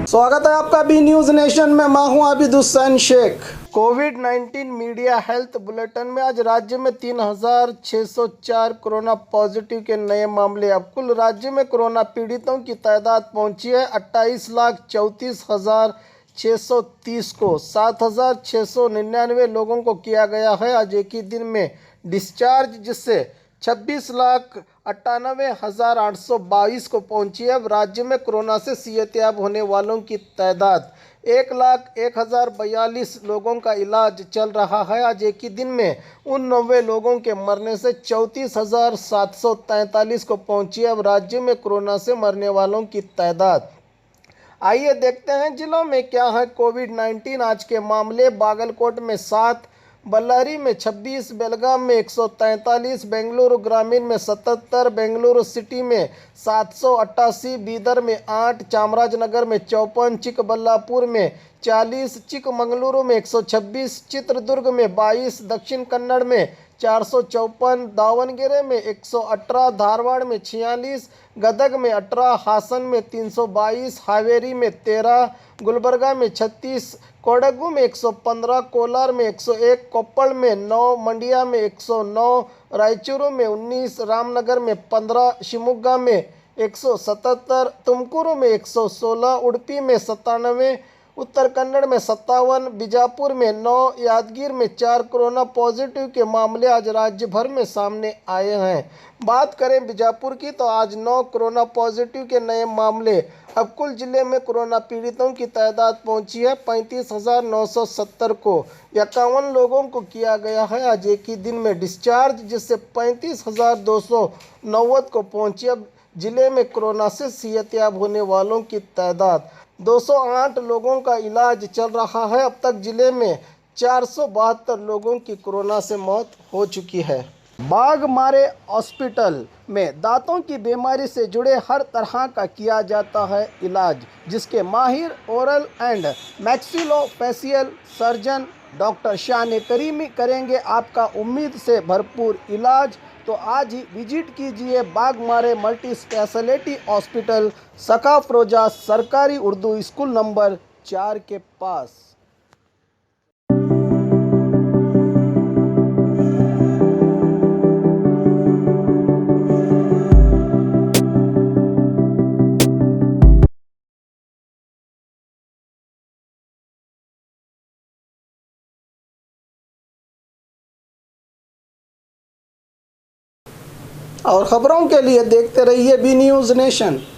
स्वागत है आपका बी न्यूज़ नेशन में। मैं हूं आबिद हुसैन शेख। कोविड-19 मीडिया हेल्थ बुलेटिन में आज राज्य में 3,604 कोरोना पॉजिटिव के नए मामले। अब कुल राज्य में कोरोना पीड़ितों की तादाद पहुंची है 28,34,630 को। 7,699 लोगों को किया गया है आज एक ही दिन में डिस्चार्ज, जिससे 26,98,822 को पहुंची है। अब राज्य में कोरोना से सेहतयाब होने वालों की तादाद 1,01,042 लोगों का इलाज चल रहा है। आज एक ही दिन में 89 लोगों के मरने से 34,743 को पहुंची है। अब राज्य में कोरोना से मरने वालों की तादाद। आइए देखते हैं जिलों में क्या है कोविड-19 आज के मामले। बागलकोट में 7, बल्लारी में 26, बेलगाम में 143, बेंगलुरु ग्रामीण में 77, बेंगलुरु सिटी में 788, बीदर में 8, चामराजनगर में 54, चिकबल्लापुर में 40, चिकमंगलुरु में 126, चित्रदुर्ग में 22, दक्षिण कन्नड़ में 454, दावणगेरे में 118, धारवाड़ में 46, गदग में 18, हासन में 322, हावेरी में 13, गुलबर्गा में 36, कोडगू में 115, कोलार में 101, कोप्पल में 9, मंडिया में 109, रायचूरू में 19, रामनगर में 15, शिवमोगा में 177, तुमकुरू में 116, उडुपी में 97, उत्तर कन्नड़ में 57, बीजापुर में 9, यादगीर में 4 कोरोना पॉजिटिव के मामले आज राज्य भर में सामने आए हैं। बात करें बीजापुर की तो आज 9 कोरोना पॉजिटिव के नए मामले। अब कुल जिले में कोरोना पीड़ितों की तादाद पहुंची है 35,970 को। 51 लोगों को किया गया है आज एक ही दिन में डिस्चार्ज, जिससे 35,290 को पहुंची। अब जिले में कोरोना से सेहतयाब होने वालों की तादाद 208 लोगों का इलाज चल रहा है। अब तक जिले में 472 लोगों की कोरोना से मौत हो चुकी है। बाघमारे हॉस्पिटल में दांतों की बीमारी से जुड़े हर तरह का किया जाता है इलाज, जिसके माहिर oral and maxillofacial surgeon doctor शान करीमी करेंगे आपका उम्मीद से भरपूर इलाज। तो आज ही विजिट कीजिए बाघमारे मल्टी स्पेशलिटी हॉस्पिटल, सकाफरोजा सरकारी उर्दू स्कूल नंबर 4 के पास। और खबरों के लिए देखते रहिए बी न्यूज़ नेशन।